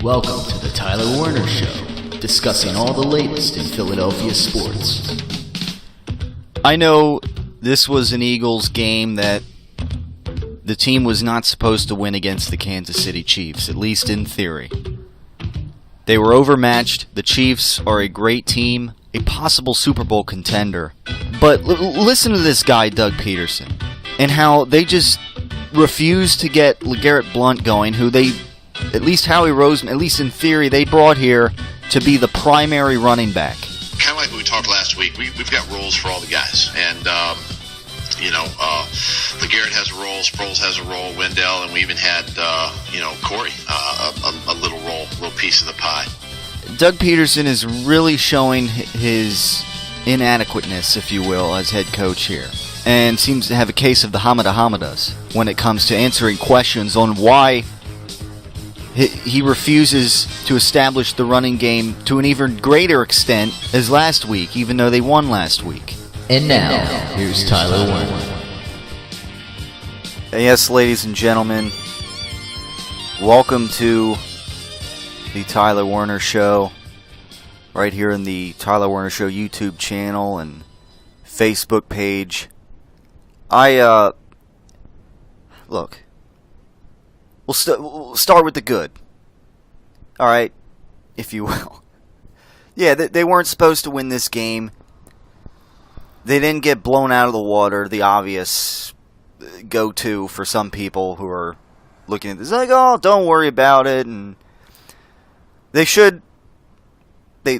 Welcome to the Tyler Werner Show, discussing all the latest in Philadelphia sports. I know this was an Eagles game that the team was not supposed to win against the Kansas City Chiefs, at least in theory. They were overmatched. The Chiefs are a great team, a possible Super Bowl contender. But listen to this guy, Doug Pederson, and how they just refused to get LeGarrette Blount going, who they, at least Howie Roseman, at least in theory, they brought here to be the primary running back. Kind of like what we talked last week, we've got roles for all the guys. And, LeGarrette has a role, Sproles has a role, Wendell, and we even had, Corey, a little role, a little piece of the pie. Doug Pederson is really showing his inadequateness, if you will, as head coach here, and seems to have a case of the Hamadas when it comes to answering questions on why he refuses to establish the running game to an even greater extent as last week, even though they won last week. And now, here's Tyler Werner. Yes, ladies and gentlemen, welcome to the Tyler Werner Show, right here in the Tyler Werner Show YouTube channel and Facebook page. Look, we'll start with the good, alright, if you will. Yeah, they weren't supposed to win this game. They didn't get blown out of the water, the obvious go-to for some people who are looking at this like, oh, don't worry about it, and they should, they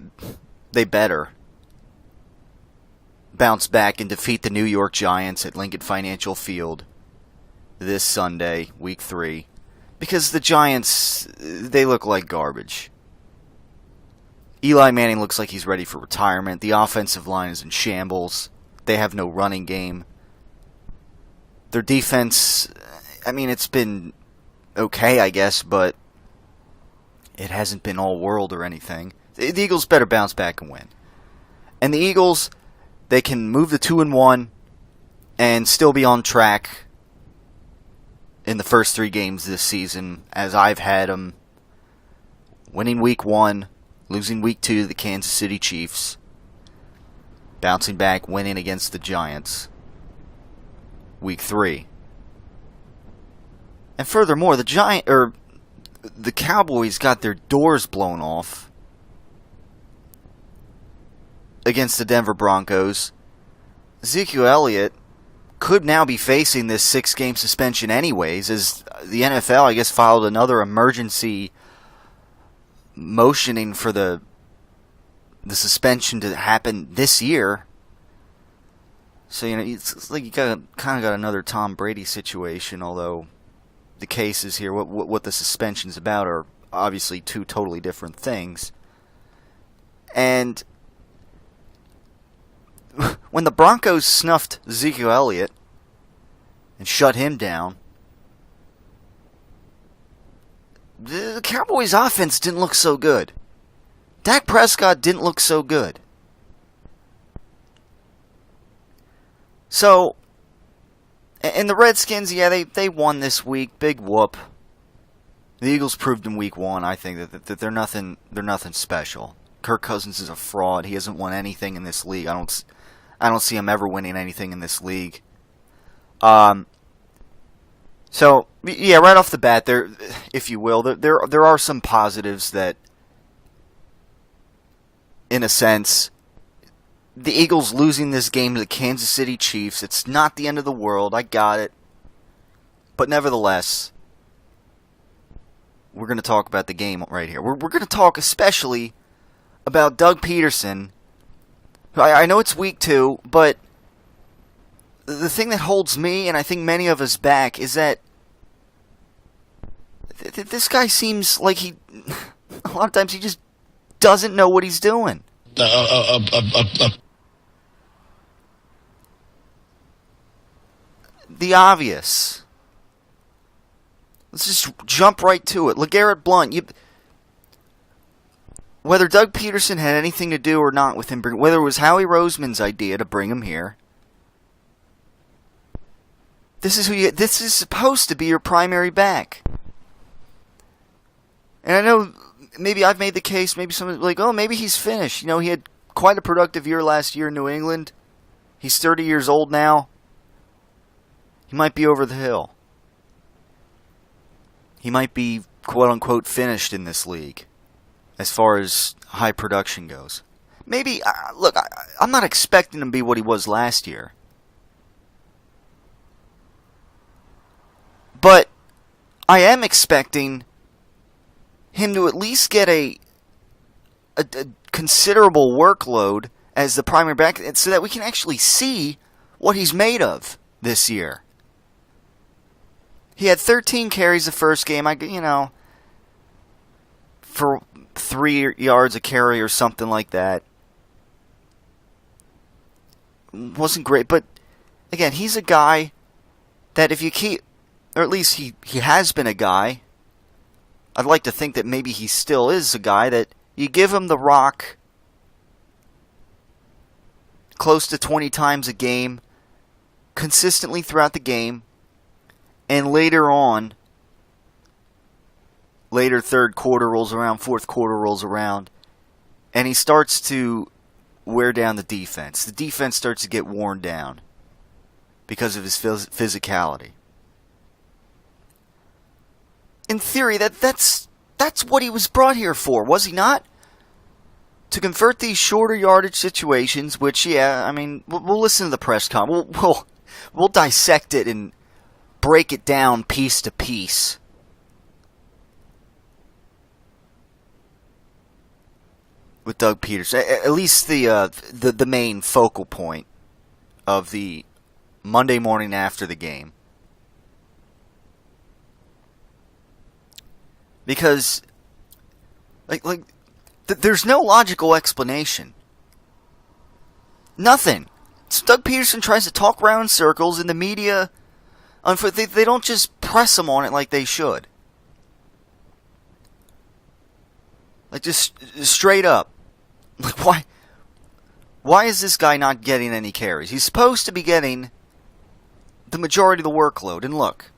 better bounce back and defeat the New York Giants at Lincoln Financial Field this Sunday, Week 3, because the Giants, they look like garbage. Eli Manning looks like he's ready for retirement. The offensive line is in shambles. They have no running game. Their defense, I mean, it's been okay, I guess, but it hasn't been all world or anything. The Eagles better bounce back and win. And the Eagles, they can move to 2-1 and still be on track in the first 3 games this season, as I've had them. Winning Week 1, losing Week 2 to the Kansas City Chiefs, bouncing back, winning against the Giants Week 3. And furthermore, the Cowboys got their doors blown off against the Denver Broncos. Ezekiel Elliott could now be facing this 6-game suspension anyways, as the NFL, I guess, filed another emergency motioning for the suspension to happen this year. So, it's like you kind of got another Tom Brady situation, although the cases here, what the suspension's about, are obviously 2 totally different things. And when the Broncos snuffed Ezekiel Elliott and shut him down, the Cowboys' offense didn't look so good. Dak Prescott didn't look so good. So, and the Redskins, yeah, they won this week. Big whoop. The Eagles proved in Week 1, I think, that they're nothing special. Kirk Cousins is a fraud. He hasn't won anything in this league. I don't see him ever winning anything in this league. So, yeah, right off the bat, there, if you will, there are some positives that, in a sense, the Eagles losing this game to the Kansas City Chiefs, it's not the end of the world, I got it. But nevertheless, we're going to talk about the game right here. We're going to talk especially about Doug Pederson. I know it's Week 2, but the thing that holds me, and I think many of us back, is that this guy seems like a lot of times he just doesn't know what he's doing. The obvious. Let's just jump right to it. LeGarrette Blount, whether Doug Pederson had anything to do or not with him, whether it was Howie Roseman's idea to bring him here, this is supposed to be your primary back. And I know maybe I've made the case, maybe someone's like, oh, maybe he's finished. He had quite a productive year last year in New England. He's 30 years old now. He might be over the hill. He might be, quote-unquote, finished in this league as far as high production goes. Maybe, look, I'm not expecting him to be what he was last year. But I am expecting him to at least get a considerable workload as the primary back so that we can actually see what he's made of this year. He had 13 carries the first game, for 3 yards a carry or something like that. Wasn't great, but again, he's a guy that if you keep, or at least he has been a guy, I'd like to think that maybe he still is a guy that you give him the rock close to 20 times a game, consistently throughout the game, and later third quarter rolls around, fourth quarter rolls around, and he starts to wear down the defense. The defense starts to get worn down because of his physicality. In theory, that's what he was brought here for, was he not? To convert these shorter yardage situations, which, we'll listen to the press conference. We'll dissect it and break it down piece to piece. With Doug Pederson, at least the main focal point of the Monday morning after the game. Because, there's no logical explanation. Nothing. So Doug Pederson tries to talk around in circles, and the media, they don't just press him on it like they should. Just straight up. Why is this guy not getting any carries? He's supposed to be getting the majority of the workload. And look,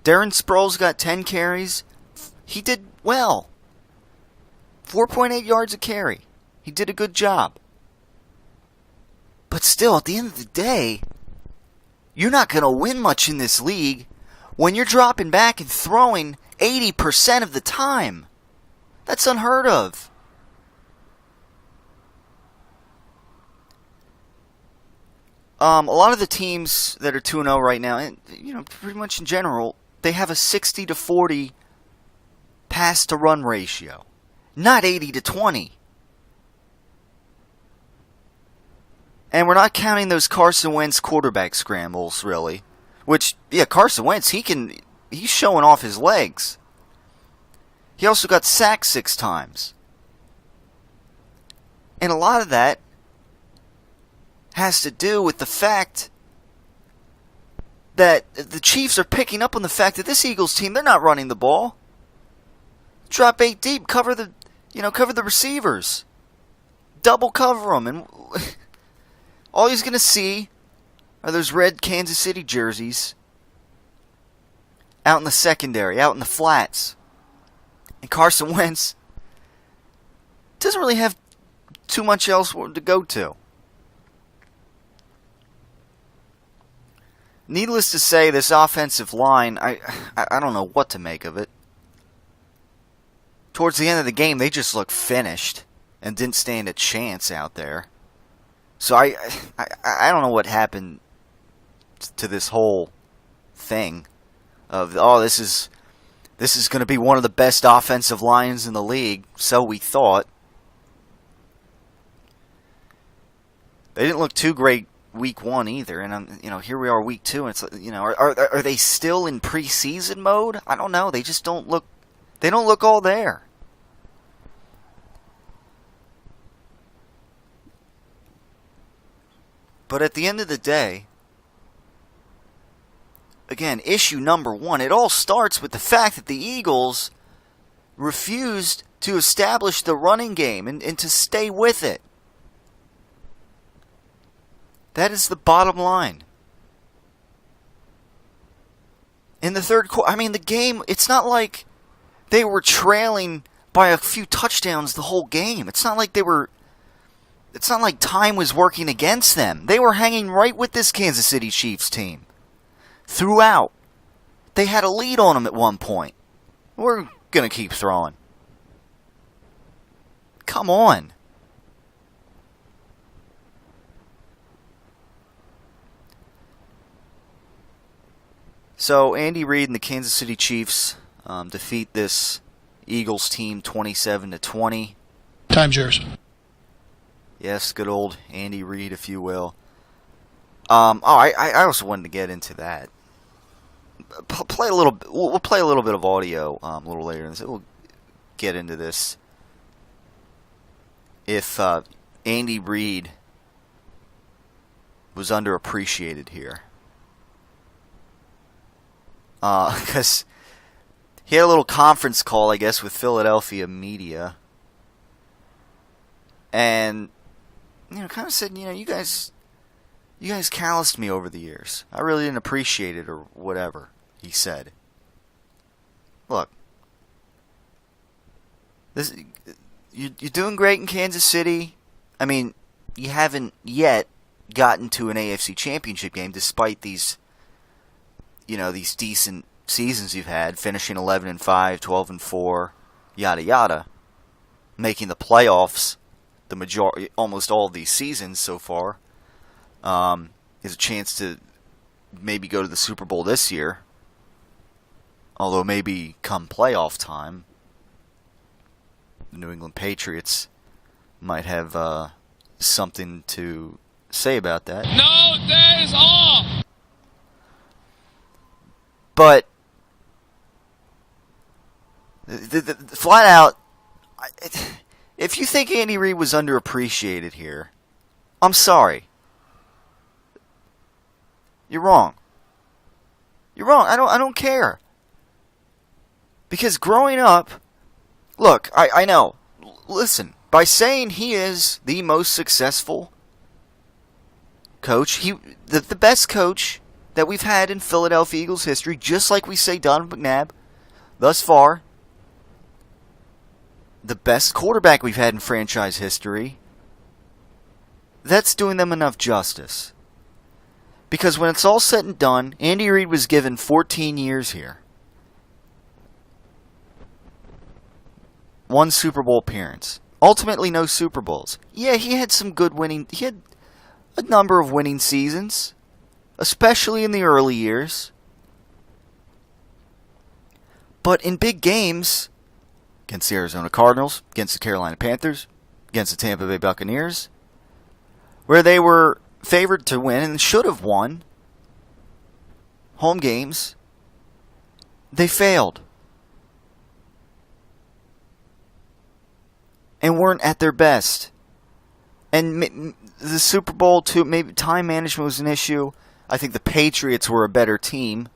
Darren Sproles got 10 carries. He did well. 4.8 yards a carry. He did a good job. But still, at the end of the day, you're not going to win much in this league when you're dropping back and throwing 80% of the time. That's unheard of. A lot of the teams that are 2-0 right now, and pretty much in general, they have a 60-40 pass-to-run ratio, not 80-20. And we're not counting those Carson Wentz quarterback scrambles, really. Which, Carson Wentz, he's showing off his legs. He also got sacked 6 times. And a lot of that has to do with the fact that the Chiefs are picking up on the fact that this Eagles team, they're not running the ball. Drop 8 deep, cover the receivers. Double cover them, and all he's going to see are those red Kansas City jerseys out in the secondary, out in the flats. And Carson Wentz doesn't really have too much else to go to. Needless to say, this offensive line, I don't know what to make of it. Towards the end of the game, they just looked finished and didn't stand a chance out there. So I don't know what happened to this whole thing of, this is going to be one of the best offensive lines in the league, so we thought. They didn't look too great week 1 either, and here we are week 2, and it's are they still in preseason mode? I don't know. They just don't look all there. But at the end of the day, again, issue number 1, it all starts with the fact that the Eagles refused to establish the running game and to stay with it. That is the bottom line. In the third quarter, the game, it's not like they were trailing by a few touchdowns the whole game. It's not like time was working against them. They were hanging right with this Kansas City Chiefs team throughout. They had a lead on them at one point. We're going to keep throwing. Come on. So Andy Reid and the Kansas City Chiefs defeat this Eagles team 27-20. Time's yours. Yes, good old Andy Reid, if you will. I also wanted to get into that. We'll play a little bit of audio a little later in this. We'll get into this. If Andy Reid was underappreciated here. Because he had a little conference call, I guess, with Philadelphia media. And, kind of said, you guys calloused me over the years. I really didn't appreciate it or whatever, he said. Look, you're doing great in Kansas City. I mean, you haven't yet gotten to an AFC Championship game despite these decent seasons you've had, finishing 11-5, 12-4, yada yada, making the playoffs. Almost all of these seasons so far. Is a chance to maybe go to the Super Bowl this year. Although maybe come playoff time, the New England Patriots might have something to say about that. No days off! But flat out, if you think Andy Reid was underappreciated here, I'm sorry. You're wrong. You're wrong. I don't care. Because growing up, look, I know. Listen, by saying he is the most successful coach, the best coach that we've had in Philadelphia Eagles history, just like we say Donovan McNabb, thus far, the best quarterback we've had in franchise history, that's doing them enough justice. Because when it's all said and done, Andy Reid was given 14 years here. One Super Bowl appearance. Ultimately, no Super Bowls. Yeah, he had he had a number of winning seasons, especially in the early years. But in big games, against the Arizona Cardinals, against the Carolina Panthers, against the Tampa Bay Buccaneers, where they were favored to win and should have won home games, they failed. And weren't at their best. And the Super Bowl, too, maybe time management was an issue. I think the Patriots were a better team.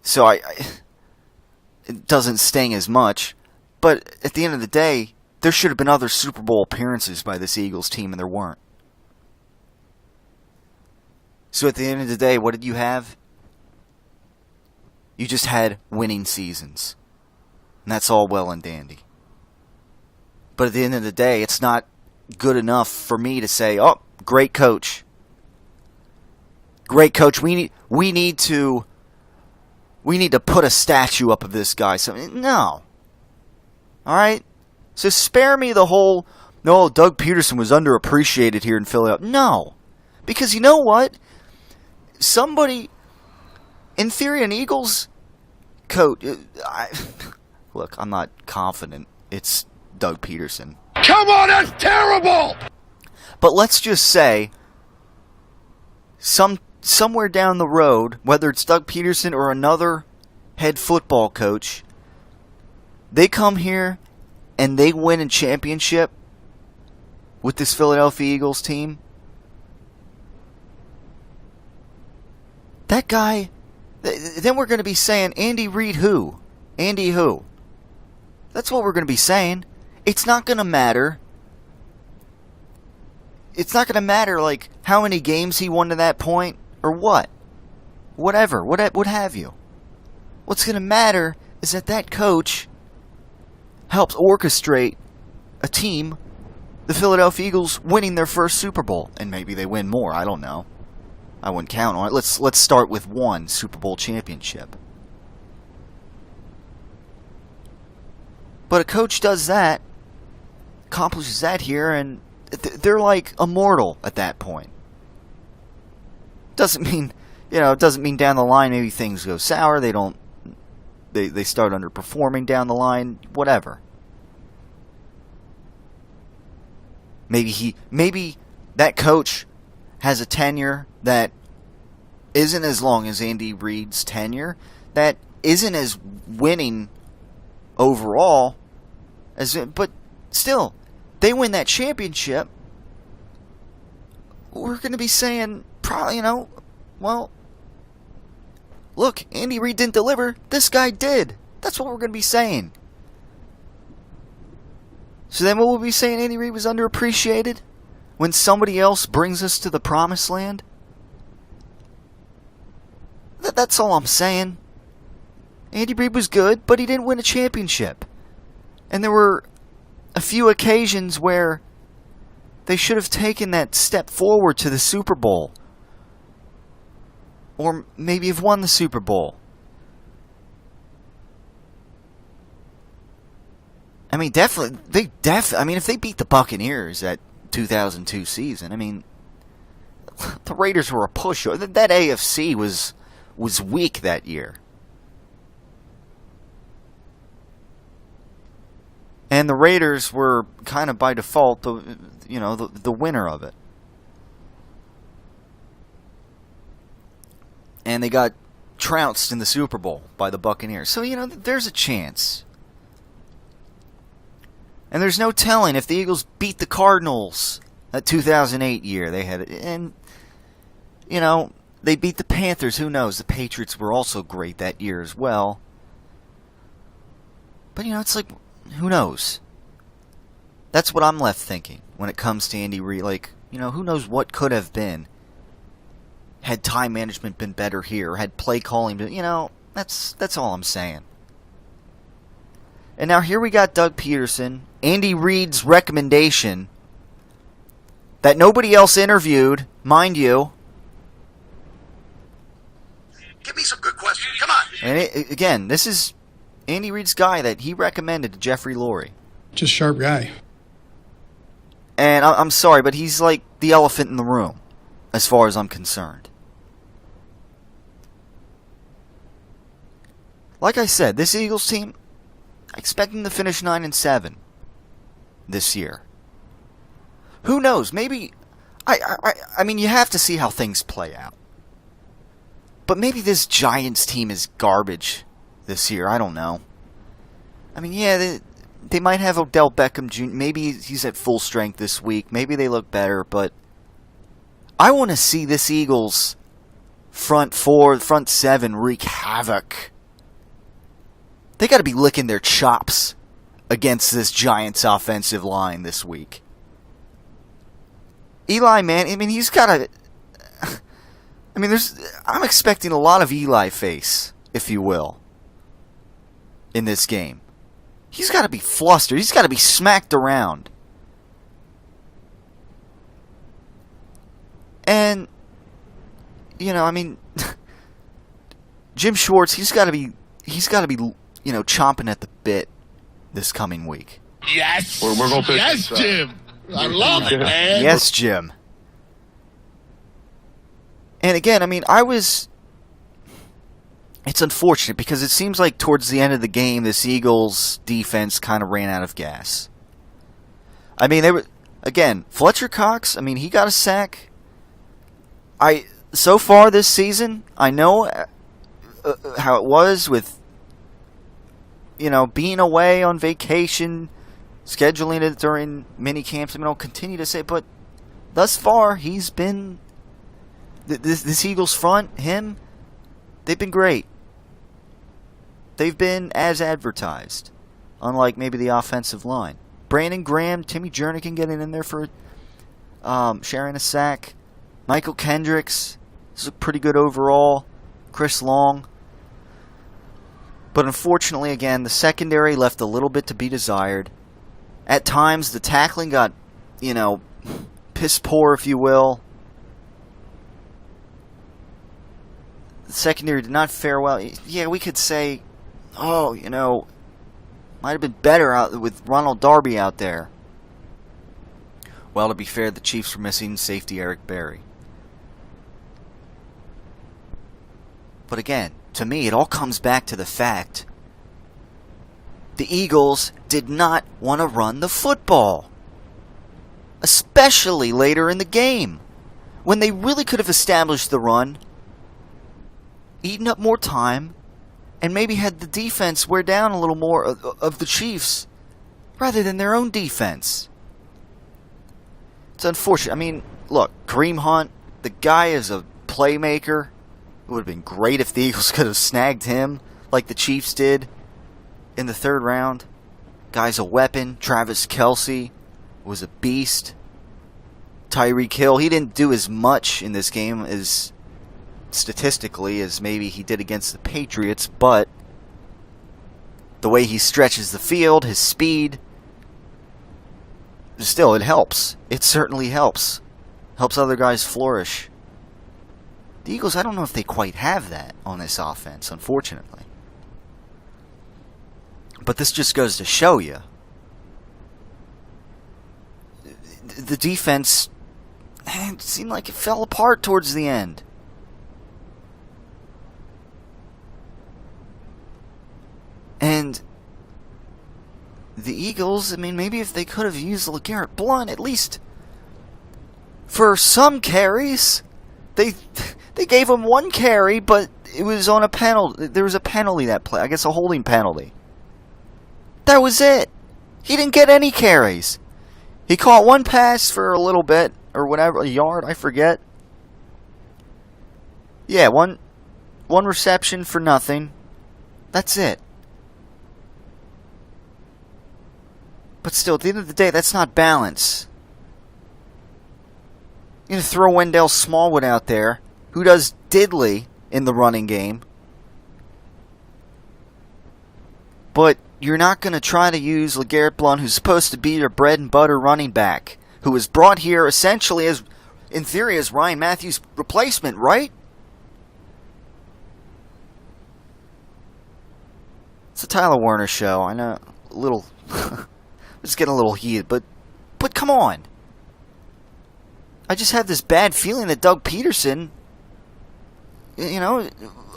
So it doesn't sting as much. But at the end of the day, there should have been other Super Bowl appearances by this Eagles team, and there weren't. So at the end of the day, what did you have? You just had winning seasons. And that's all well and dandy. But at the end of the day, it's not good enough for me to say, oh, great coach. Great coach. We need to put a statue up of this guy. So, no. Alright? So spare me the whole, no, Doug Pederson was underappreciated here in Philadelphia. No. Because you know what? Somebody, in theory, an Eagles coach, look, I'm not confident it's Doug Pederson. Come on, that's terrible! But let's just say, somewhere down the road, whether it's Doug Pederson or another head football coach, they come here and they win a championship with this Philadelphia Eagles team. That guy, then we're going to be saying, Andy Reid who? Andy who? That's what we're going to be saying. It's not going to matter. It's not going to matter, like, how many games he won to that point, or what. Whatever, what have you. What's going to matter is that coach helped orchestrate a team, the Philadelphia Eagles, winning their first Super Bowl. And maybe they win more, I don't know. I wouldn't count on it. Let's start with one Super Bowl championship. But a coach does that, accomplishes that here, and they're like immortal at that point. Doesn't mean, it doesn't mean down the line maybe things go sour. They start underperforming down the line, whatever. Maybe that coach has a tenure that isn't as long as Andy Reid's tenure, that isn't as winning overall but still, they win that championship. We're going to be saying probably, well, look, Andy Reid didn't deliver, this guy did. That's what we're going to be saying. So then what will we be saying? Andy Reid was underappreciated when somebody else brings us to the promised land? That's all I'm saying. Andy Reid was good, but he didn't win a championship. And there were a few occasions where they should have taken that step forward to the Super Bowl. Or maybe have won the Super Bowl. I mean, definitely, if they beat the Buccaneers that 2002 season, the Raiders were a pushover. That AFC was weak that year. And the Raiders were kind of by default the winner of it. And they got trounced in the Super Bowl by the Buccaneers. So, there's a chance. And there's no telling if the Eagles beat the Cardinals that 2008 year. They had, and, they beat the Panthers. Who knows? The Patriots were also great that year as well. But, it's like, who knows? That's what I'm left thinking when it comes to Andy Reid. Like, who knows what could have been had time management been better here, had play calling been, that's all I'm saying. And now here we got Doug Pederson, Andy Reid's recommendation that nobody else interviewed, mind you. Give me some good questions. Come on. And again, this is Andy Reid's guy that he recommended to Jeffrey Lurie. Just sharp guy. And I'm sorry, but he's like the elephant in the room, as far as I'm concerned. Like I said, this Eagles team, expecting to finish 9-7 this year. Who knows? Maybe, you have to see how things play out. But maybe this Giants team is garbage this year. I don't know. They might have Odell Beckham Jr. Maybe he's at full strength this week. Maybe they look better. But I want to see this Eagles front four, front seven wreak havoc. They got to be licking their chops against this Giants offensive line this week. Eli, man, he's got to... I'm expecting a lot of Eli face, if you will, in this game. He's got to be flustered. He's got to be smacked around. And, Jim Schwartz, he's got to be, chomping at the bit this coming week. Yes. We're gonna pick yes, this, Jim. I love it, man. Yes, Jim. And again, it's unfortunate because it seems like towards the end of the game, this Eagles defense kind of ran out of gas. Fletcher Cox, he got a sack. So far this season, I know how it was with, being away on vacation, scheduling it during mini camps. I'll continue to say, but thus far, he's been... This Eagles front, they've been great. They've been as advertised, unlike maybe the offensive line. Brandon Graham, Timmy Jernigan getting in there for sharing a sack. Michael Kendricks, this is pretty good overall. Chris Long. But unfortunately, again, the secondary left a little bit to be desired. At times, the tackling got, piss poor, if you will. The secondary did not fare well. Yeah, we could say, might have been better out with Ronald Darby out there. Well, to be fair, the Chiefs were missing safety Eric Berry. But again, to me, it all comes back to the fact the Eagles did not want to run the football. Especially later in the game, when they really could have established the run, eaten up more time, and maybe had the defense wear down a little more of the Chiefs, rather than their own defense. It's unfortunate. I mean, look, Kareem Hunt, the guy is a playmaker. It would have been great if the Eagles could have snagged him like the Chiefs did in the third round. Guy's a weapon. Travis Kelce was a beast. Tyreek Hill, he didn't do as much in this game as statistically as maybe he did against the Patriots, but the way he stretches the field, his speed, still, it helps. It certainly helps. Helps other guys flourish. The Eagles, I don't know if they quite have that on this offense, unfortunately. But this just goes to show you. The defense, it seemed like it fell apart towards the end. And the Eagles, I mean, maybe if they could have used LeGarrette Blount, at least for some carries, they gave him one carry, but it was on a penalty. There was a penalty that play. I guess a holding penalty. That was it. He didn't get any carries. He caught one pass for a little bit, or whatever, a yard, I forget. Yeah, one reception for nothing. That's it. But still, at the end of the day, that's not balance. You're going to throw Wendell Smallwood out there, who does diddly in the running game. But you're not going to try to use LeGarrette Blount, who's supposed to be your bread and butter running back, who was brought here essentially as, in theory, as Ryan Matthews' replacement, right? It's the Tyler Werner Show. I know, a little... It's getting a little heated, but come on. I just have this bad feeling that Doug Pederson, a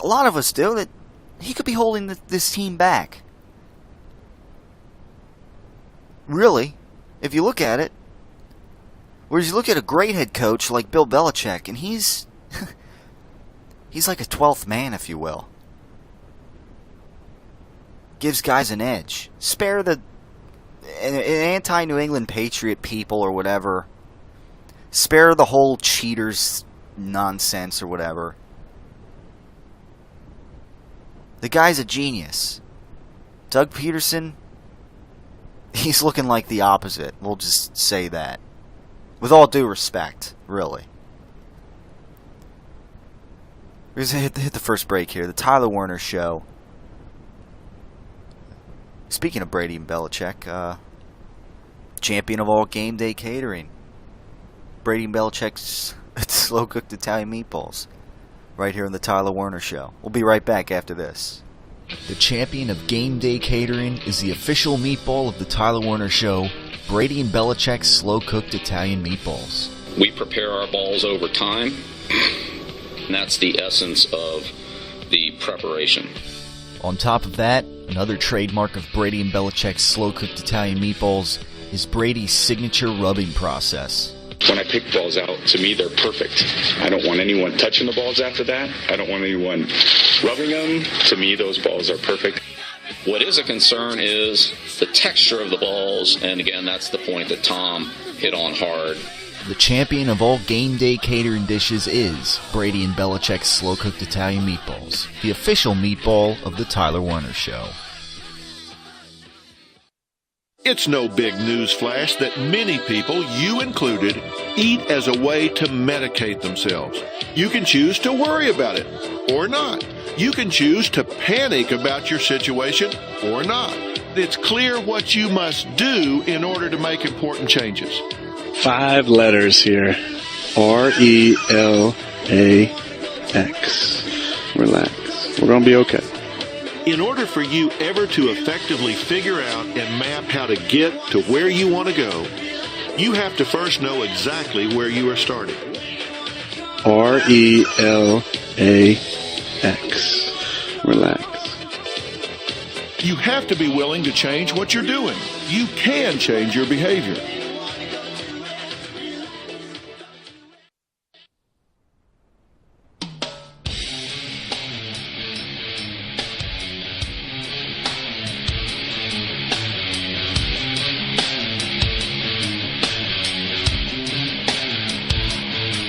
lot of us do, that he could be holding this team back. Really, if you look at it. Whereas you look at a great head coach like Bill Belichick, and he's like a 12th man, if you will. Gives guys an edge. Spare the anti-New England Patriot people or whatever. Spare the whole cheaters nonsense or whatever. The guy's a genius. Doug Pederson, he's looking like the opposite. We'll just say that. With all due respect, really. We're going to hit the first break here. The Tyler Werner Show. Speaking of Brady and Belichick, champion of all game day catering. Brady and Belichick's slow-cooked Italian meatballs. Right here on the Tyler Werner Show. We'll be right back after this. The champion of game day catering is the official meatball of the Tyler Werner Show, Brady and Belichick's slow-cooked Italian meatballs. We prepare our balls over time, and that's the essence of the preparation. On top of that, another trademark of Brady and Belichick's slow-cooked Italian meatballs is Brady's signature rubbing process. When I pick balls out, to me, they're perfect. I don't want anyone touching the balls after that. I don't want anyone rubbing them. To me, those balls are perfect. What is a concern is the texture of the balls, and again, that's the point that Tom hit on hard. The champion of all game day catering dishes is Brady and Belichick's slow-cooked Italian meatballs, the official meatball of the Tyler Werner Show. It's no big news flash that many people, you included, eat as a way to medicate themselves. You can choose to worry about it or not. You can choose to panic about your situation or not. It's clear what you must do in order to make important changes. 5 letters here. RELAX. Relax. We're going to be okay. In order for you ever to effectively figure out and map how to get to where you want to go, you have to first know exactly where you are starting. RELAX. Relax. You have to be willing to change what you're doing. You can change your behavior.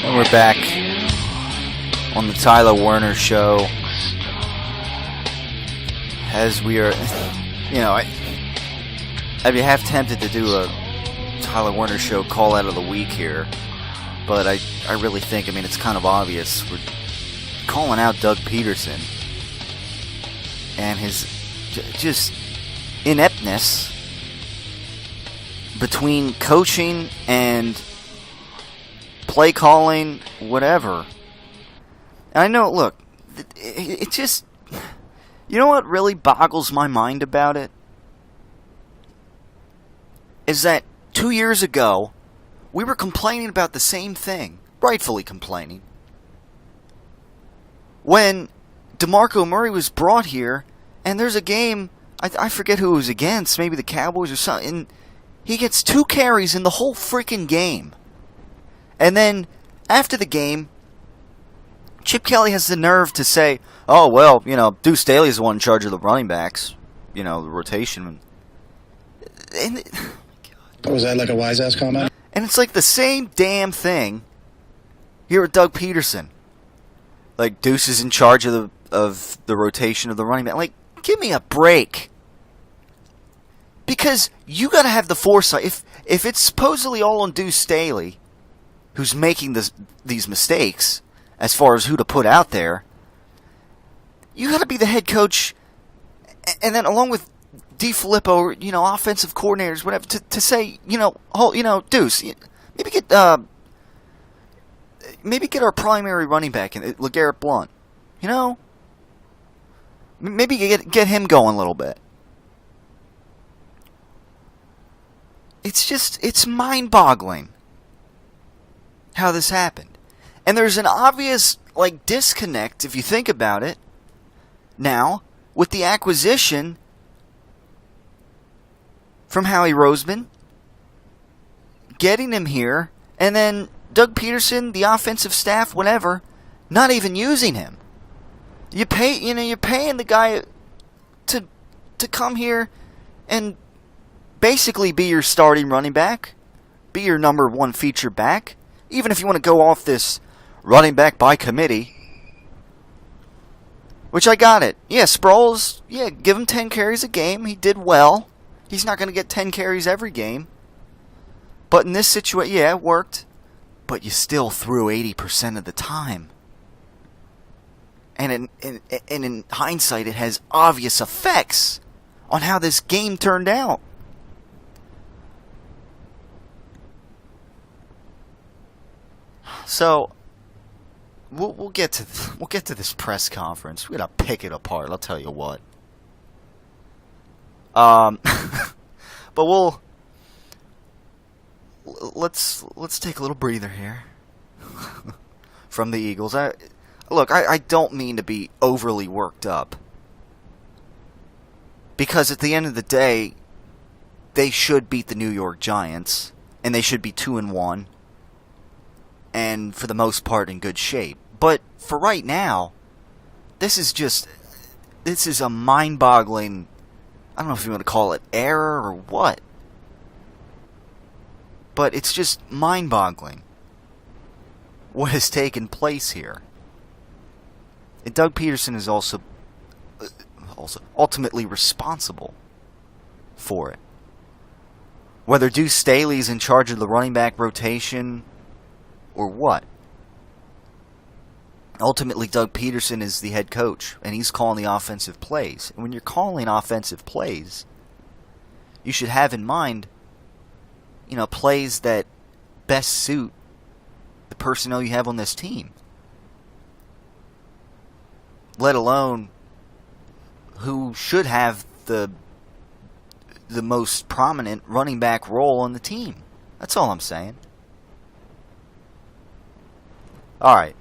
And we're back on the Tyler Werner Show. As we are, I'd be half tempted to do a Tyler Werner Show call out of the week here, but I really think, it's kind of obvious. We're calling out Doug Pederson and his just ineptness between coaching and play calling, whatever. And I know, look, it just, you know what really boggles my mind about it? Is that 2 years ago, we were complaining about the same thing, rightfully complaining, when DeMarco Murray was brought here, and there's a game, I forget who it was against, maybe the Cowboys or something, and he gets 2 carries in the whole freaking game. And then, after the game, Chip Kelly has the nerve to say, oh, well, Deuce Staley's the one in charge of the running backs, the rotation. And Was that like a wise-ass comment? And it's like the same damn thing here with Doug Pederson. Like, Deuce is in charge of the rotation of the running back. Like, give me a break. Because you got to have the foresight. If it's supposedly all on Deuce Staley, who's making these mistakes as far as who to put out there, you got to be the head coach, and then along with DeFilippo, offensive coordinators, whatever, to say, Deuce, maybe get our primary running back in, LeGarrette Blount, maybe get him going a little bit. It's mind-boggling how this happened. And there's an obvious, disconnect, if you think about it, now, with the acquisition from Howie Roseman, getting him here, and then Doug Pederson, the offensive staff, whatever, not even using him. You're paying the guy to come here and basically be your starting running back, be your number 1 feature back, even if you want to go off this running back by committee, which I got it. Yeah, Sproles, give him 10 carries a game. He did well. He's not going to get 10 carries every game. But in this situation, it worked. But you still threw 80% of the time. And in hindsight, it has obvious effects on how this game turned out. So we'll get to this press conference. We're gonna pick it apart. I'll tell you what. But let's take a little breather here from the Eagles. I don't mean to be overly worked up, because at the end of the day, they should beat the New York Giants, and they should be 2-1. And for the most part in good shape. But for right now, this is a mind-boggling, I don't know if you want to call it error or what, but it's just mind-boggling what has taken place here. And Doug Pederson is also ultimately responsible for it. Whether Deuce Staley's in charge of the running back rotation or what. Ultimately, Doug Pederson is the head coach, and he's calling the offensive plays. And when you're calling offensive plays, you should have in mind, plays that best suit the personnel you have on this team. Let alone who should have the most prominent running back role on the team. That's all I'm saying. All right.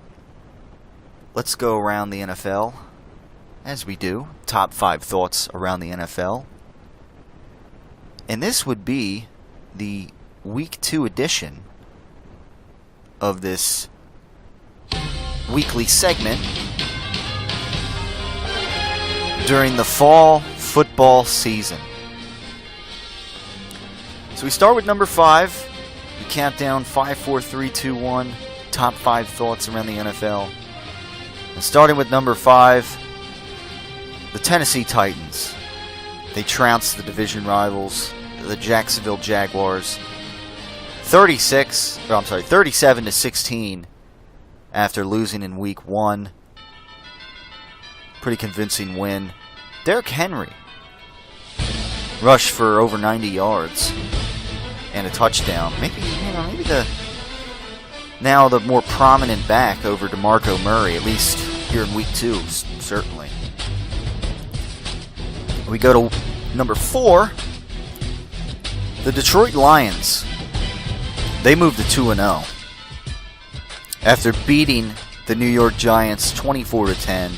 Let's go around the NFL, as we do. Top 5 thoughts around the NFL. And this would be the Week 2 edition of this weekly segment during the fall football season. So we start with number 5. We count down 5, 4, 3, 2, 1. Top 5 thoughts around the NFL. And starting with number 5, the Tennessee Titans. They trounced the division rivals, the Jacksonville Jaguars, 37-16 after losing in Week 1. Pretty convincing win. Derrick Henry rushed for over 90 yards and a touchdown. Maybe the more prominent back over DeMarco Murray, at least here in Week 2, certainly. We go to number 4, the Detroit Lions. They moved to 2-0 after beating the New York Giants 24-10.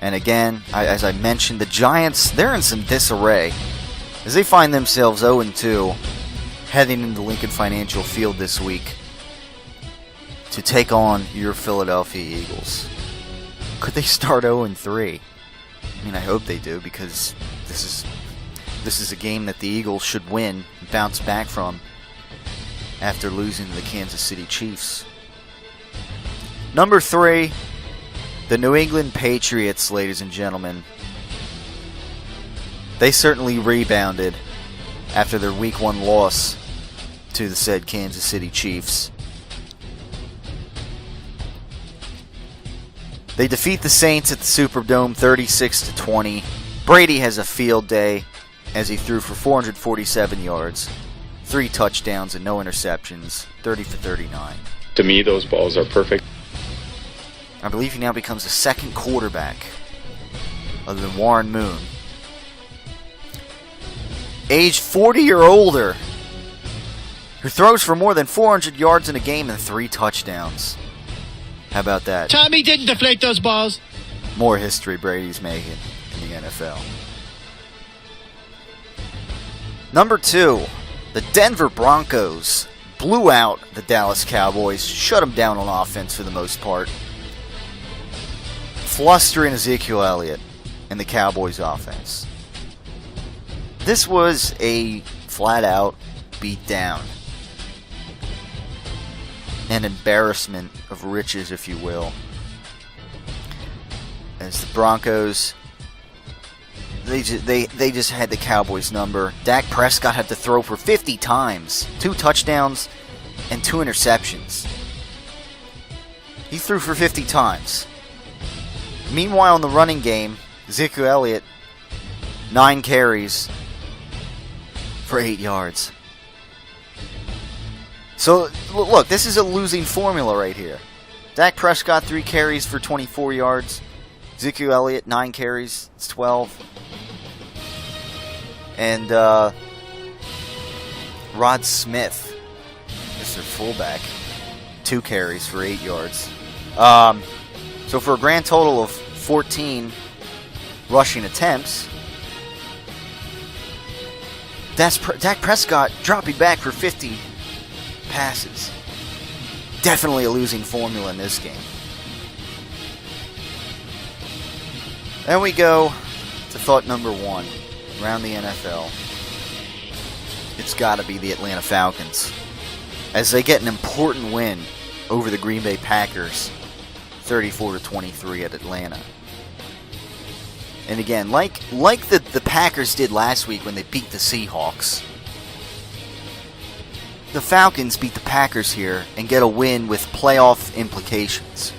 And again, as I mentioned, the Giants, they're in some disarray as they find themselves 0-2 heading into Lincoln Financial Field this week to take on your Philadelphia Eagles. Could they start 0-3? I mean, I hope they do, because this is a game that the Eagles should win and bounce back from after losing to the Kansas City Chiefs. Number 3, the New England Patriots, ladies and gentlemen. They certainly rebounded after their Week 1 loss to the said Kansas City Chiefs. They defeat the Saints at the Superdome 36-20. Brady has a field day as he threw for 447 yards, 3 touchdowns and no interceptions, 30 for 39. To me, those balls are perfect. I believe he now becomes the second quarterback other than Warren Moon, age 40 or older, who throws for more than 400 yards in a game and 3 touchdowns. How about that? Tommy didn't deflate those balls. More history Brady's making in the NFL. Number 2, the Denver Broncos blew out the Dallas Cowboys, shut them down on offense for the most part, flustering Ezekiel Elliott and the Cowboys offense. This was a flat-out beatdown. An embarrassment of riches, if you will. As the Broncos, they just had the Cowboys number. Dak Prescott had to throw for 50 times, 2 touchdowns and 2 interceptions. He threw for 50 times. Meanwhile, in the running game, Ezekiel Elliott, 9 carries for 8 yards. So, look, this is a losing formula right here. Dak Prescott, 3 carries for 24 yards. Ezekiel Elliott, 9 carries. It's 12. And Rod Smith, Mr. Fullback, 2 carries for 8 yards. So for a grand total of 14 rushing attempts, Dak Prescott dropping back for 50 passes. Definitely a losing formula in this game. Then we go to thought number 1 around the NFL. It's got to be the Atlanta Falcons, as they get an important win over the Green Bay Packers, 34-23 at Atlanta. And again, like the Packers did last week when they beat the Seahawks, the Falcons beat the Packers here and get a win with playoff implications.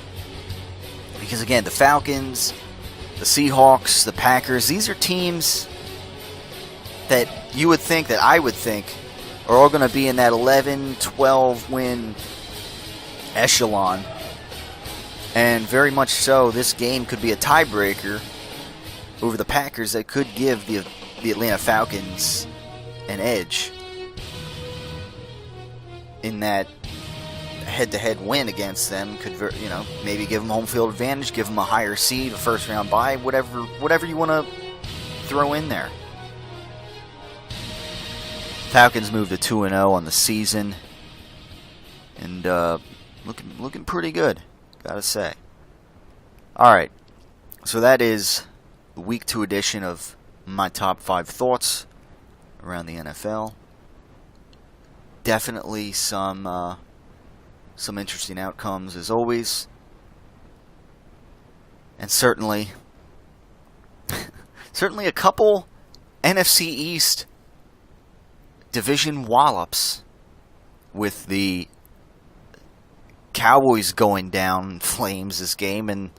Because again, the Falcons, the Seahawks, the Packers, these are teams that you would think, that I would think, are all going to be in that 11-12 win echelon. And very much so, this game could be a tiebreaker over the Packers that could give the Atlanta Falcons an edge in that head-to-head win against them. Could, maybe give them home field advantage, give them a higher seed, a first-round bye, whatever you want to throw in there. Falcons moved to 2-0 on the season, and looking pretty good, gotta say. All right, so that is the Week 2 edition of my top 5 thoughts around the NFL. Definitely some interesting outcomes as always, and certainly a couple NFC East division wallops, with the Cowboys going down in flames this game and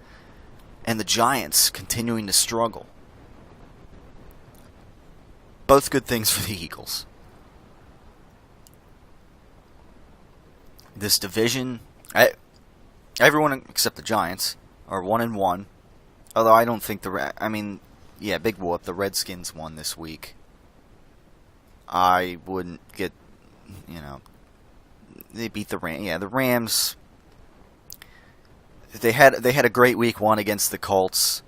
the Giants continuing to struggle. Both good things for the Eagles. This division, everyone except the Giants are 1-1. Although I don't think big whoop, the Redskins won this week. I wouldn't get, they beat the Rams. Yeah, the Rams, they had a great week 1 against the Colts.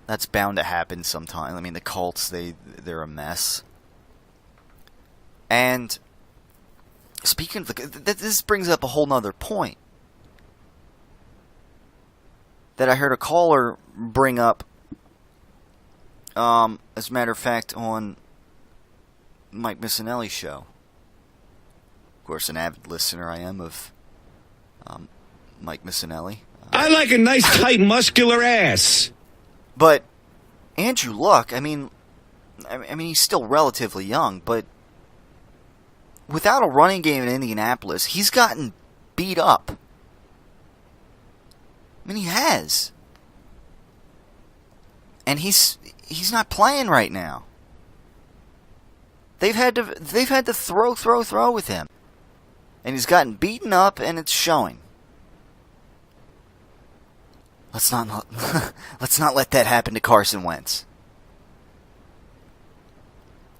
That's bound to happen sometime. I mean, the Colts, they're a mess. And speaking of this brings up a whole nother point that I heard a caller bring up, as a matter of fact, on Mike Missinelli's show. Of course, an avid listener I am of Mike Missinelli. I like a nice, tight, muscular ass. But Andrew Luck, I mean, he's still relatively young, but without a running game in Indianapolis, he's gotten beat up. I mean, he has. And he's not playing right now. They've had to throw with him. And he's gotten beaten up, and it's showing. Let's not let that happen to Carson Wentz.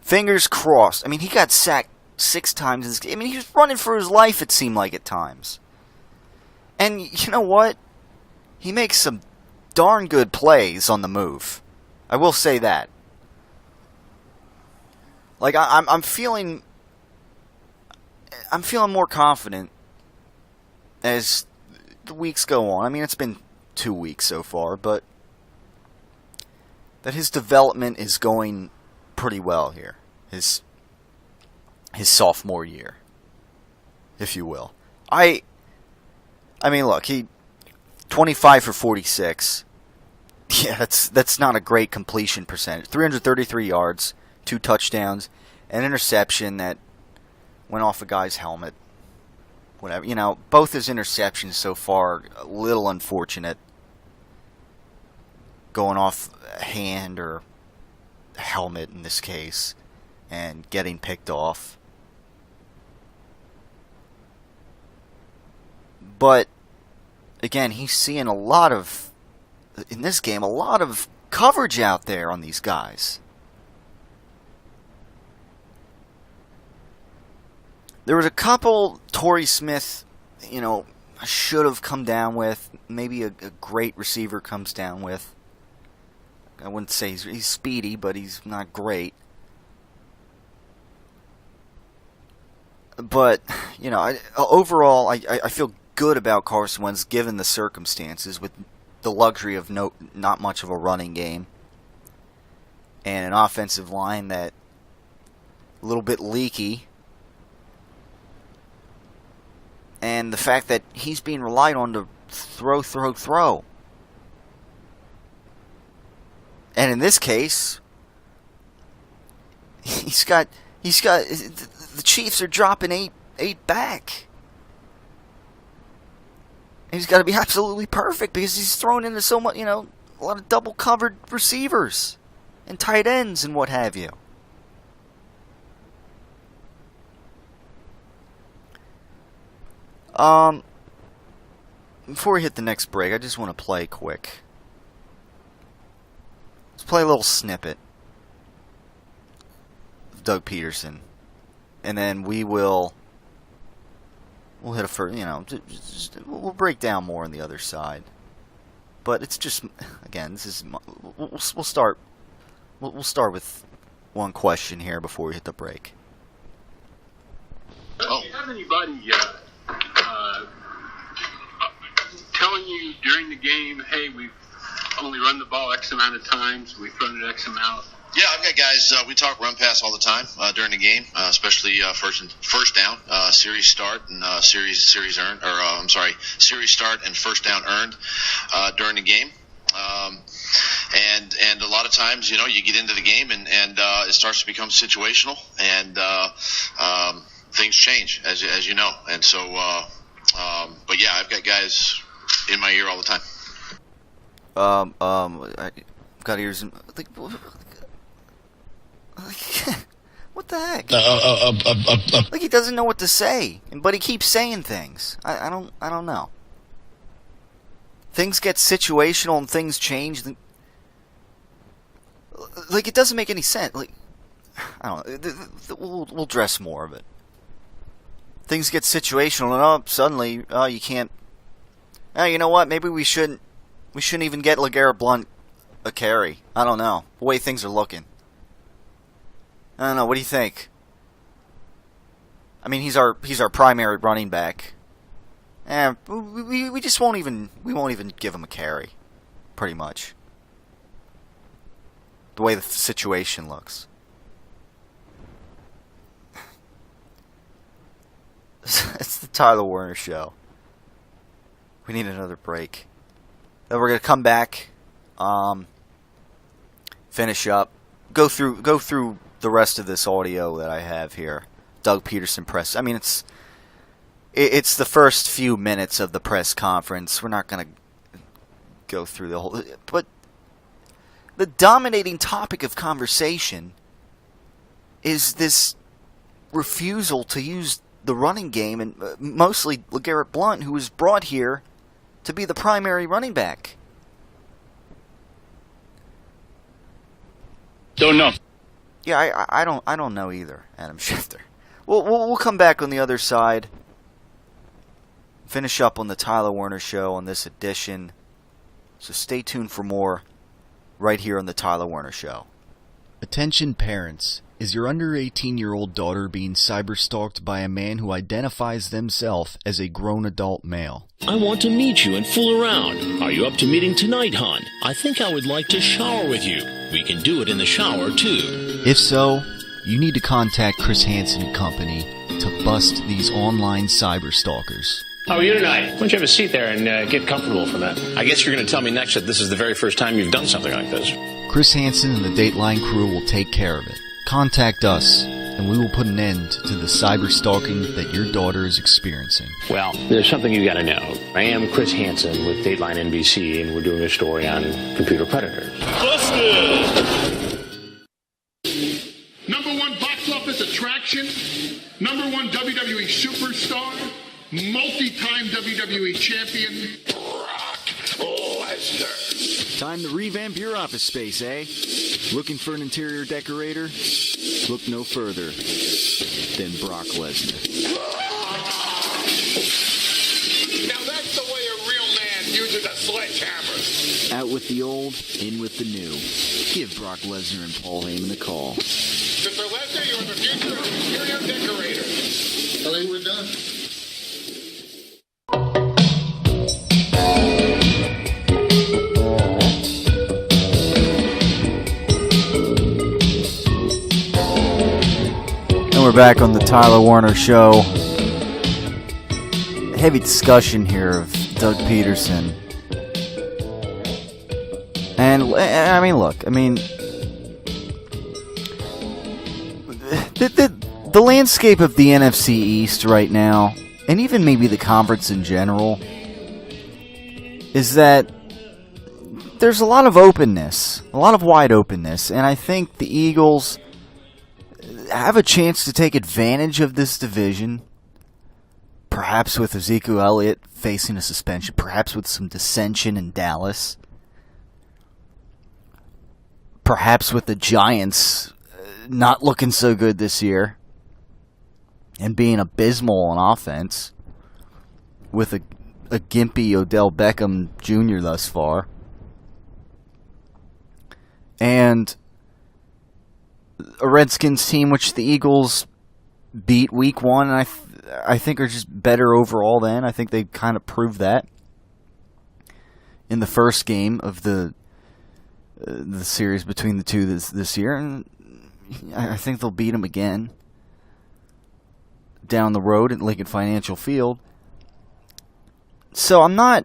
Fingers crossed. I mean, he got sacked 6 times. I mean, he was running for his life, it seemed like, at times. And you know what? He makes some darn good plays on the move. I will say that. Like, I'm feeling more confident as the weeks go on. I mean, it's been 2 weeks so far, but that his development is going pretty well here. His sophomore year, if you will. I mean, look, he 25 for 46. Yeah, that's not a great completion percentage. 333 yards, 2 touchdowns, an interception that went off a guy's helmet. Whatever, both his interceptions so far a little unfortunate, going off a hand or a helmet in this case, and getting picked off. But again, he's seeing in this game, a lot of coverage out there on these guys. There was a couple Torrey Smith, should have come down with. Maybe a great receiver comes down with. I wouldn't say he's speedy, but he's not great. But, overall, I feel good about Carson Wentz given the circumstances, with the luxury of not much of a running game and an offensive line that a little bit leaky, and the fact that he's being relied on to throw. And in this case, he's got the Chiefs are dropping 8 back. And he's got to be absolutely perfect because he's thrown into so much, a lot of double covered receivers and tight ends and what have you. Before we hit the next break, I just want to play quick. Let's play a little snippet of Doug Pederson, and then we'll hit a first, we'll break down more on the other side. But it's just, again, this is we'll start with one question here before we hit the break. Do you have anybody telling you during the game, hey, we've only run the ball X amount of times, we've thrown it X amount? Yeah, I've got guys. We talk run pass all the time during the game, especially first down, series start and series earned, or series start and first down earned during the game. And a lot of times, you get into the game and it starts to become situational, and things change as you know. And so, but yeah, I've got guys in my ear all the time. I've got ears in, what the heck? Like he doesn't know what to say, but he keeps saying things. I don't know. Things get situational and things change. Like it doesn't make any sense. Like I don't know. We'll address more of it. Things get situational and suddenly you can't. You know what? Maybe we shouldn't even get LeGarrette Blount a carry. I don't know. The way things are looking. I don't know. What do you think? I mean, he's our primary running back. We just won't even give him a carry, pretty much. The way the situation looks. It's the Tyler Werner Show. We need another break. Then we're gonna come back, finish up, go through the rest of this audio that I have here. Doug Pederson press. I mean, it's the first few minutes of the press conference. We're not gonna go through the whole. But the dominating topic of conversation is this refusal to use the running game, and mostly LeGarrette Blount, who was brought here to be the primary running back. Don't know. Yeah, I don't know either, Adam Schefter. We'll come back on the other side. Finish up on the Tyler Werner Show on this edition. So stay tuned for more right here on the Tyler Werner Show. Attention parents. Is your under 18-year-old daughter being cyberstalked by a man who identifies themselves as a grown adult male? I want to meet you and fool around. Are you up to meeting tonight, hon? I think I would like to shower with you. We can do it in the shower, too. If so, you need to contact Chris Hansen and Company to bust these online cyberstalkers. How are you tonight? Why don't you have a seat there and get comfortable for that? I guess you're going to tell me next that this is the very first time you've done something like this. Chris Hansen and the Dateline crew will take care of it. Contact us, and we will put an end to the cyber stalking that your daughter is experiencing. Well, there's something you got to know. I am Chris Hansen with Dateline NBC, and we're doing a story on computer predators. Busted! Number one box office attraction, number one WWE superstar, multi-time WWE champion, Brock Lesnar. Time to revamp your office space, eh? Looking for an interior decorator? Look no further than Brock Lesnar. Now that's the way a real man uses a sledgehammer. Out with the old, in with the new. Give Brock Lesnar and Paul Heyman a call. Mr. Lesnar, you are the future of interior decorator. I think we're done. We're back on the Tyler Werner Show. Heavy discussion here of Doug Pederson. And, I mean, look, I mean, the landscape of the NFC East right now, and even maybe the conference in general, is that there's a lot of openness, a lot of wide openness, and I think the Eagles have a chance to take advantage of this division, perhaps with Ezekiel Elliott facing a suspension, perhaps with some dissension in Dallas, perhaps with the Giants not looking so good this year and being abysmal on offense with a gimpy Odell Beckham Jr. thus far. And a Redskins team which the Eagles beat week 1, and I think are just better overall than. I think they kind of proved that in the first game of the series between the two this year, and I think they'll beat them again down the road at Lincoln Financial Field. So I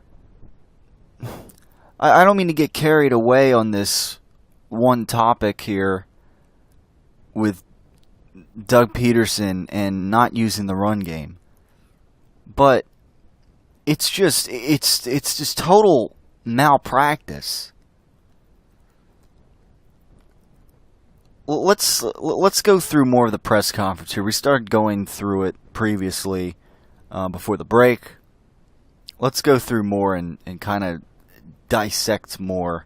don't mean to get carried away on this one topic here with Doug Pederson and not using the run game, but it's just total malpractice. Let's go through more of the press conference here. We started going through it previously before the break. Let's go through more and kind of dissect more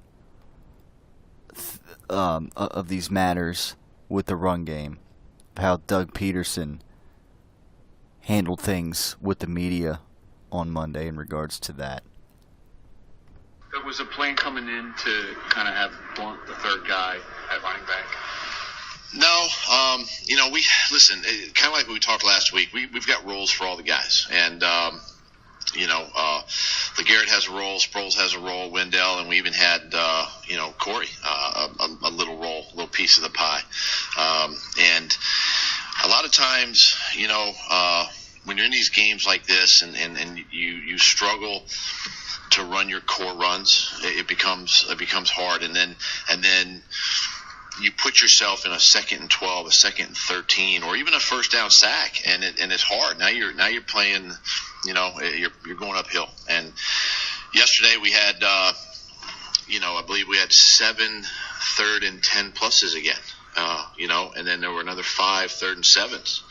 of these matters with the run game, how Doug Pederson handled things with the media on Monday in regards to that. There was a plan coming in to kind of have Blunt, the third guy, at running back. No, we listen. Kind of like we talked last week. We've got roles for all the guys, and LeGarrette has a role, Sproles has a role, Wendell, and we even had Corey a little role, a little piece of the pie. And a lot of times, when you're in these games like this, and you struggle to run your core runs, it becomes hard, and then you put yourself in a 2nd and 12, a 2nd and 13, or even a first down sack, and it's hard. Now you're playing, you're going uphill. And yesterday we had, I believe we had 7 3rd and 10 pluses again, and then there were another 5 3rd and 7s,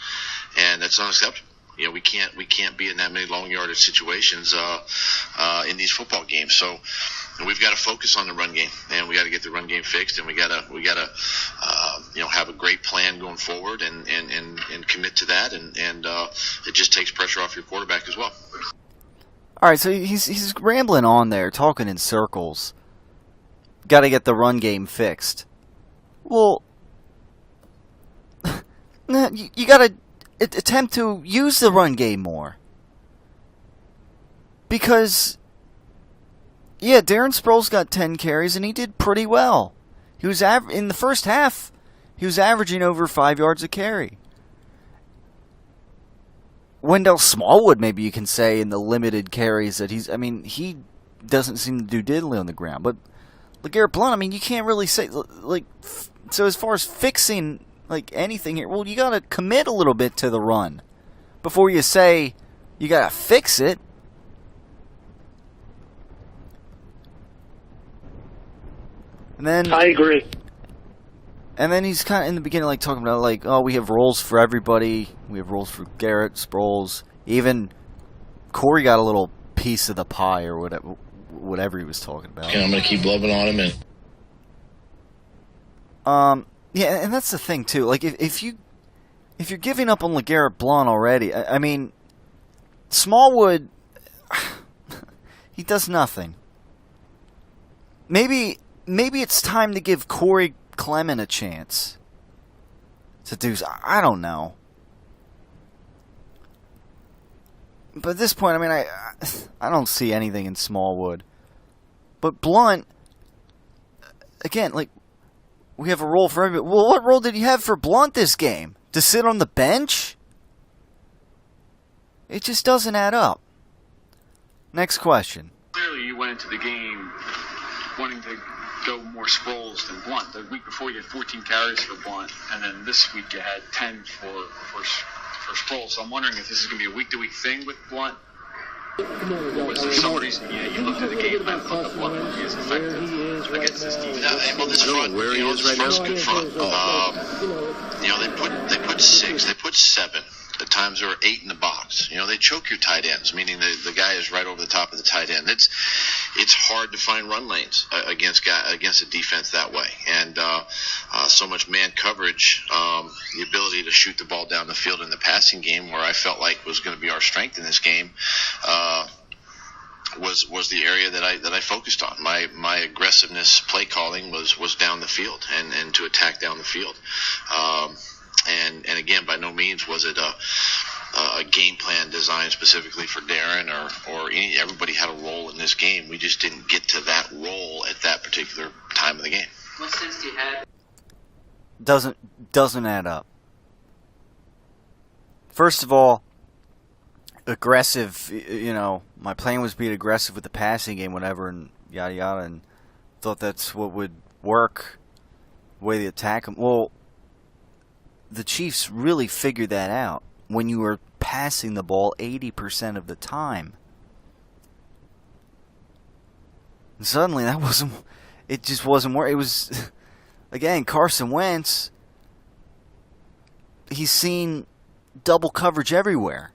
and that's unacceptable. We can't be in that many long yardage situations in these football games. So we've got to focus on the run game, and we got to get the run game fixed, and we got to have a great plan going forward and commit to that, and it just takes pressure off your quarterback as well. All right, so he's rambling on there, talking in circles. Got to get the run game fixed. Well, you got to attempt to use the run game more. Because, yeah, Darren Sproles got 10 carries, and he did pretty well. He was in the first half, he was averaging over 5 yards a carry. Wendell Smallwood, maybe you can say, in the limited carries that he doesn't seem to do diddly on the ground. But LeGarrette Blount, you can't really say, so as far as fixing anything here, well, you got to commit a little bit to the run before you say you got to fix it. And then I agree. And then he's kind of in the beginning talking about we have roles for everybody. We have roles for Garrett, Sproles. Even Corey got a little piece of the pie or whatever he was talking about. And I'm going to keep loving on him. Yeah, and that's the thing too. If you're giving up on LeGarrette Blount already, Smallwood, he does nothing. Maybe it's time to give Corey Clement a chance to do. I don't know. But at this point, I don't see anything in Smallwood. But Blount, again, we have a role for everybody. Well, what role did you have for Blount this game? To sit on the bench? It just doesn't add up. Next question. Clearly, you went into the game wanting to show more Sproles than Blunt. The week before you had 14 carries for Blunt, and then this week you had 10 for Sproles. So I'm wondering if this is going to be a week-to-week thing with Blunt. Was there some reason you looked at the game plan and thought that Blunt would be as effective against this defense? Well, this front, where he is right now. This good front. They put 6, they put 7. At times there were 8 in the box. They choke your tight ends, meaning the guy is right over the top of the tight end. It's hard to find run lanes against a defense that way, and so much man coverage, the ability to shoot the ball down the field in the passing game, where I felt like was going to be our strength in this game, was the area that I focused on. My aggressiveness, play calling was down the field and to attack down the field. And again, by no means was it a game plan designed specifically for Darren or everybody had a role in this game. We just didn't get to that role at that particular time of the game. What sense do you have? Doesn't add up. First of all, aggressive, my plan was being aggressive with the passing game, whatever, and yada yada, and thought that's what would work, the way they attack them. Well, the Chiefs really figured that out when you were passing the ball 80% of the time. And suddenly it just wasn't working. It was, again, Carson Wentz, he's seen double coverage everywhere.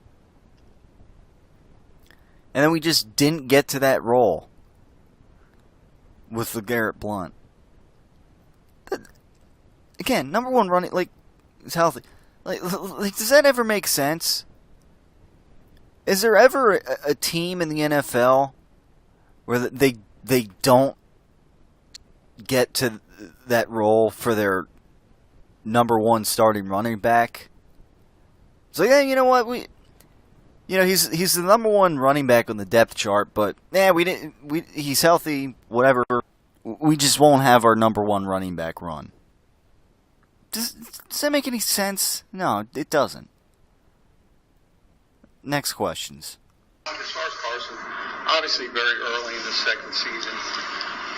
And then we just didn't get to that role with LeGarrette Blount. Again, number one running, is healthy. Does that ever make sense? Is there ever a team in the NFL where they don't get to that role for their number one starting running back? So yeah, you know what, he's the number one running back on the depth chart, but he's healthy, whatever. We just won't have our number one running back run. Does that make any sense? No, it doesn't. Next questions. As far as Carson, obviously very early in the second season,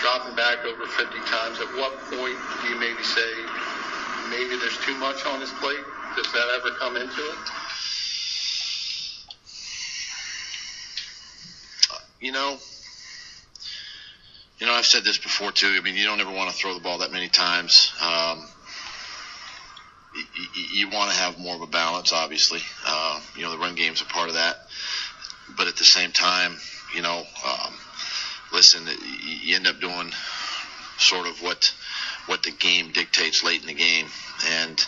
dropping back over 50 times. At what point do you maybe say maybe there's too much on his plate? Does that ever come into it? I've said this before too. I mean, you don't ever want to throw the ball that many times. You want to have more of a balance, obviously. The run game's a part of that. But at the same time, listen, you end up doing sort of what the game dictates late in the game. And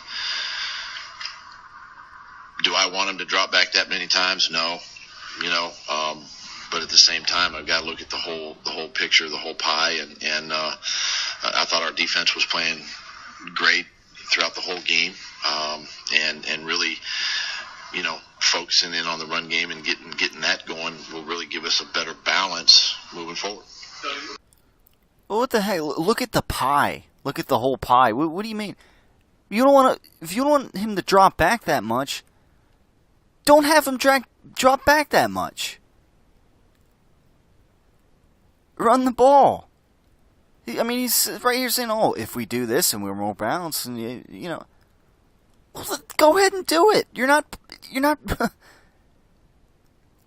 do I want him to drop back that many times? No. But at the same time, I've got to look at the whole picture, the whole pie. And I thought our defense was playing great throughout the whole game, and really, focusing in on the run game and getting that going will really give us a better balance moving forward. Well, what the heck? Look at the pie. Look at the whole pie. What do you mean? If you don't want him to drop back that much, don't have him drop back that much. Run the ball. I mean, he's right here saying, if we do this and we're more balanced, and well, go ahead and do it. You're not,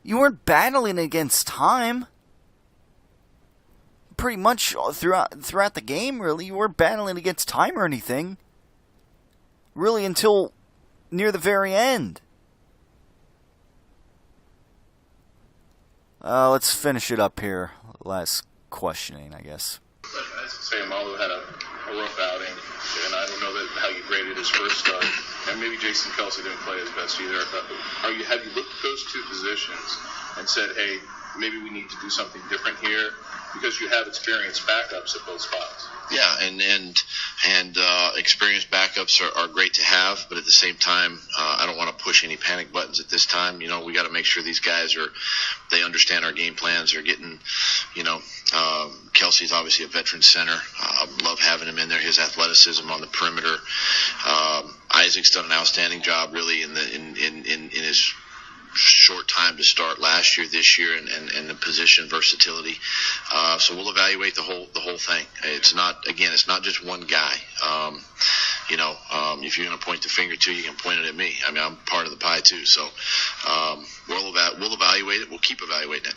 you weren't battling against time. Pretty much throughout the game, really, you weren't battling against time or anything. Really, until near the very end. Let's finish it up here. Last questioning, I guess. I say Malu had a rough outing, and I don't know how you graded his first start. And maybe Jason Kelsey didn't play his best either. Have you looked at those two positions and said, hey, maybe we need to do something different here? Because you have experienced backups at both spots. Yeah, and experienced backups are great to have, but at the same time, I don't want to push any panic buttons at this time. We got to make sure these guys they understand our game plans. They're getting, Kelsey's obviously a veteran center. Love having him in there. His athleticism on the perimeter. Isaac's done an outstanding job, really, in his short time to start last year, this year, and the position versatility. So we'll evaluate the whole thing. It's not just one guy. If you're going to point the finger to, you can point it at me. I mean, I'm part of the pie too. So we'll evaluate it. We'll keep evaluating it.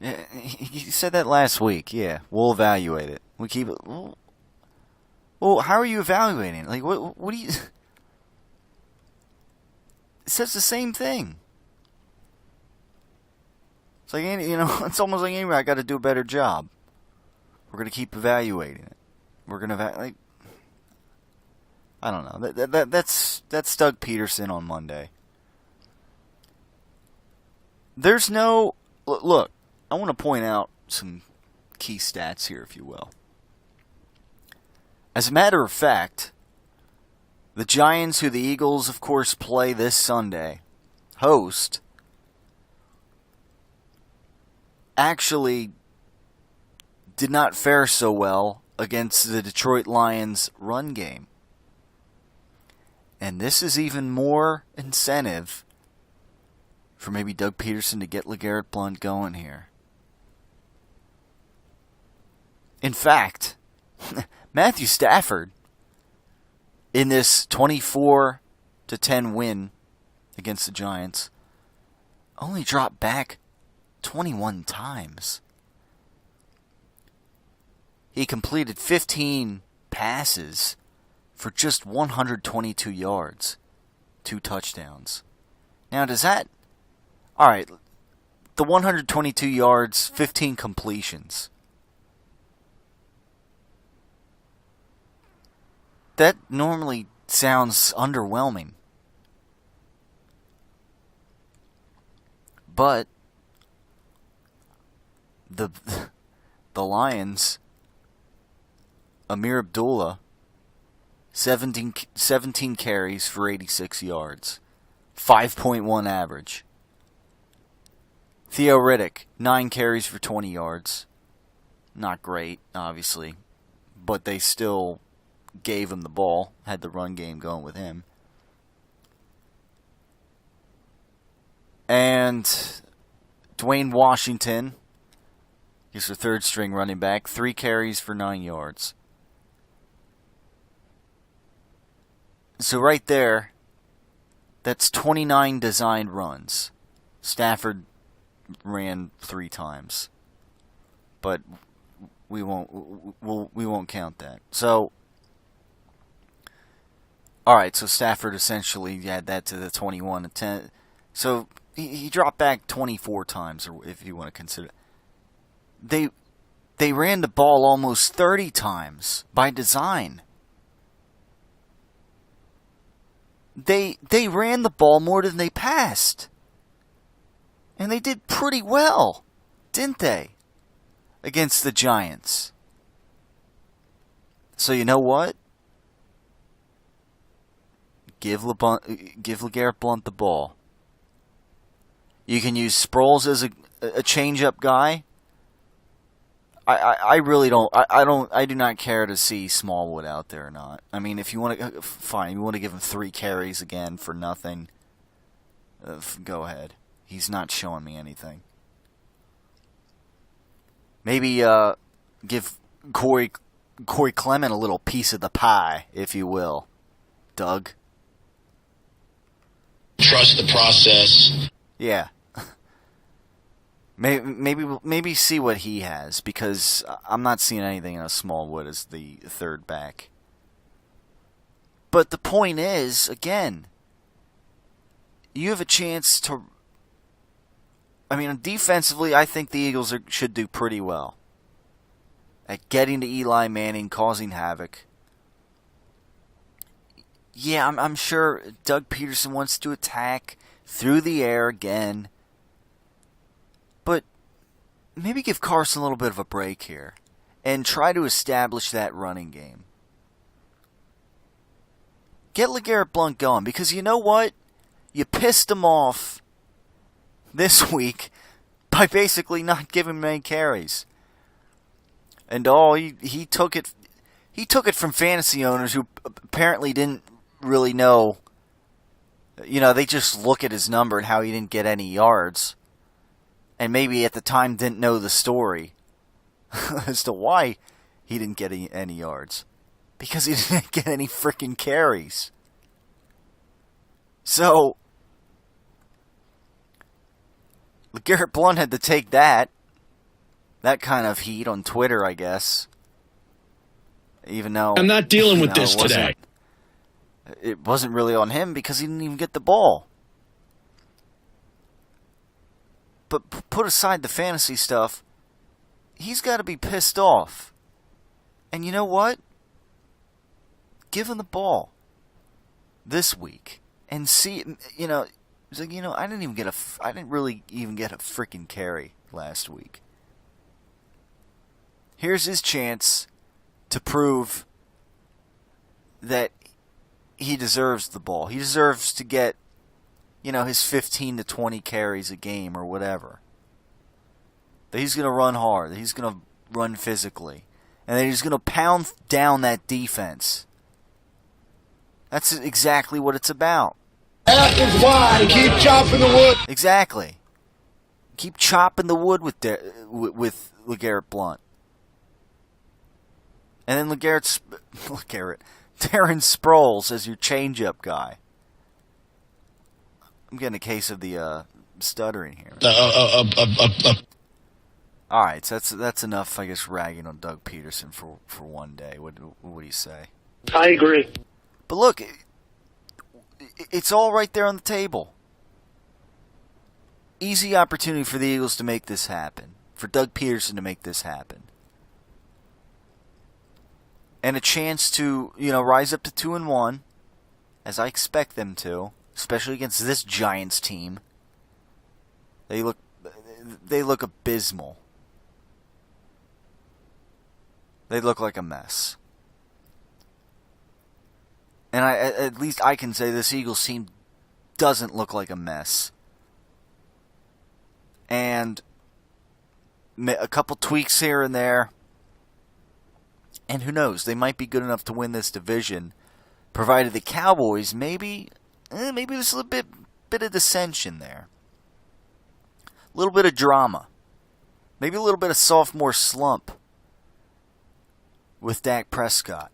Yeah, you said that last week. Yeah, we'll evaluate it. We keep it. Well, how are you evaluating it? Like, what do you? It says the same thing. It's like, it's almost like anyway, I got to do a better job. We're gonna keep evaluating it. We're gonna I don't know. That's Doug Pederson on Monday. There's no look. I want to point out some key stats here, if you will. As a matter of fact, the Giants, who the Eagles, of course, play this Sunday, host, actually did not fare so well against the Detroit Lions run game. And this is even more incentive for maybe Doug Pederson to get LeGarrette Blount going here. In fact, Matthew Stafford, in this 24-10 win against the Giants, only dropped back 21 times. He completed 15 passes for just 122 yards, 2 touchdowns. Now, does that... Alright, the 122 yards, 15 completions. That normally sounds underwhelming. But the Lions, Amir Abdullah, 17 carries for 86 yards, 5.1 average. Theo Riddick, 9 carries for 20 yards. Not great, obviously, but they still gave him the ball, had the run game going with him. And Dwayne Washington, he's their third string running back, 3 carries for 9 yards. So right there, that's 29 designed runs. Stafford ran 3 times. But we won't count that. So alright, so Stafford essentially add that to the 21 and 10. So he dropped back 24 times, or if you want to consider. They ran the ball almost 30 times by design. They ran the ball more than they passed. And they did pretty well, didn't they? Against the Giants. So you know what? Give LeGarrette Blount the ball. You can use Sproles as a change-up guy. I really don't. I do not care to see Smallwood out there or not. I mean, if you want to, fine. You want to give him 3 carries again for nothing. Go ahead. He's not showing me anything. Maybe give Corey Clement a little piece of the pie, if you will, Doug. Trust the process. Yeah. Maybe see what he has, because I'm not seeing anything in Smallwood as the third back. But the point is, again, you have a chance to... I mean, defensively, I think the Eagles should do pretty well at getting to Eli Manning, causing havoc. Yeah, I'm sure Doug Pederson wants to attack through the air again. But maybe give Carson a little bit of a break here and try to establish that running game. Get LeGarrette Blount going, because you know what? You pissed him off this week by basically not giving him any carries. And he took it from fantasy owners who apparently didn't really know they just look at his number and how he didn't get any yards. And maybe at the time didn't know the story as to why he didn't get any yards. Because he didn't get any freaking carries. So, LeGarrette Blount had to take that kind of heat on Twitter, I guess. Even though I'm not dealing with this today. It wasn't really on him because he didn't even get the ball. But put aside the fantasy stuff, he's got to be pissed off. And you know what? Give him the ball this week and see. He's like, I didn't really even get a freaking carry last week. Here's his chance to prove that he deserves the ball. He deserves to get, his 15 to 20 carries a game or whatever. That he's going to run hard. That he's going to run physically. And that he's going to pound down that defense. That's exactly what it's about. That is why. Keep chopping the wood. Exactly. Keep chopping the wood with LeGarrette Blount. And then Darren Sproles as your change-up guy. I'm getting a case of the stuttering here. All right, so that's enough, I guess, ragging on Doug Pederson for one day. What do you say? I agree. But look, it's all right there on the table. Easy opportunity for the Eagles to make this happen. For Doug Pederson to make this happen. And a chance to, rise up to 2-1, as I expect them to, especially against this Giants team. They look abysmal. They look like a mess. And at least I can say this Eagles team doesn't look like a mess. And a couple tweaks here and there. And who knows, they might be good enough to win this division, provided the Cowboys maybe there's a little bit of dissension there. A little bit of drama. Maybe a little bit of sophomore slump with Dak Prescott.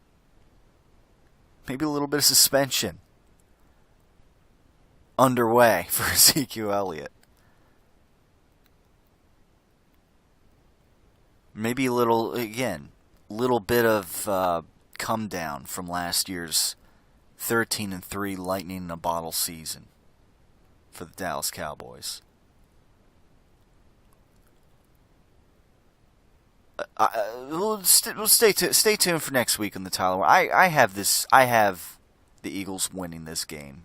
Maybe a little bit of suspension underway for Ezekiel Elliott. Maybe a little bit of come down from last year's 13-3 lightning in a bottle season for the Dallas Cowboys. We'll stay tuned for next week on the Tyler. I have the Eagles winning this game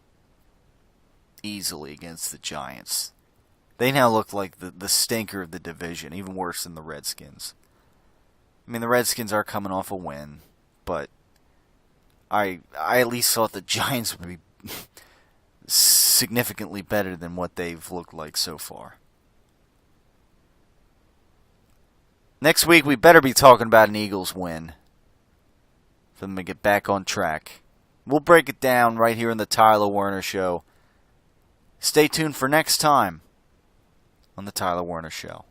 easily against the Giants. They now look like the stinker of the division, even worse than the Redskins. I mean, the Redskins are coming off a win, but I at least thought the Giants would be significantly better than what they've looked like so far. Next week, we better be talking about an Eagles win for them to get back on track. We'll break it down right here in the Tyler Werner Show. Stay tuned for next time on the Tyler Werner Show.